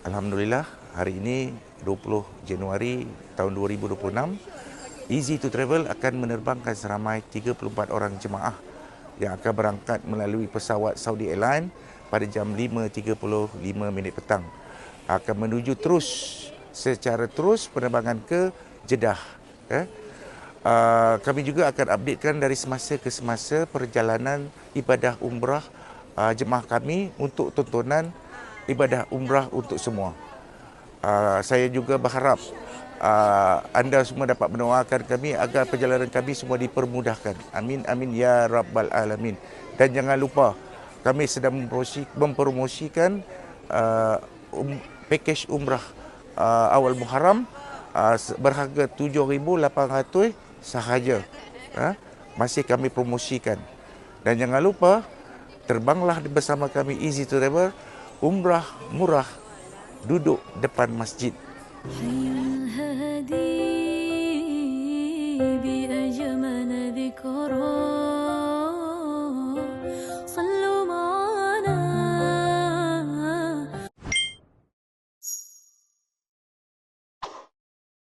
Alhamdulillah, hari ini 20 Januari tahun 2026, Easy to Travel akan menerbangkan seramai 34 orang jemaah yang akan berangkat melalui pesawat Saudi Airlines pada jam 5.35 petang. Akan menuju secara terus penerbangan ke Jeddah. Kami juga akan updatekan dari semasa ke semasa perjalanan ibadah umrah jemaah kami untuk tontonan ibadah umrah untuk semua. Saya juga berharap anda semua dapat mendoakan kami agar perjalanan kami semua dipermudahkan. Amin, amin, ya Rabbal Alamin. Dan jangan lupa, kami sedang mempromosikan pakej umrah awal Muharram berharga 7,800 sahaja. Masih kami promosikan. Dan jangan lupa, terbanglah bersama kami Easy to Travel, umrah murah, duduk depan masjid. بأجمل ذكرى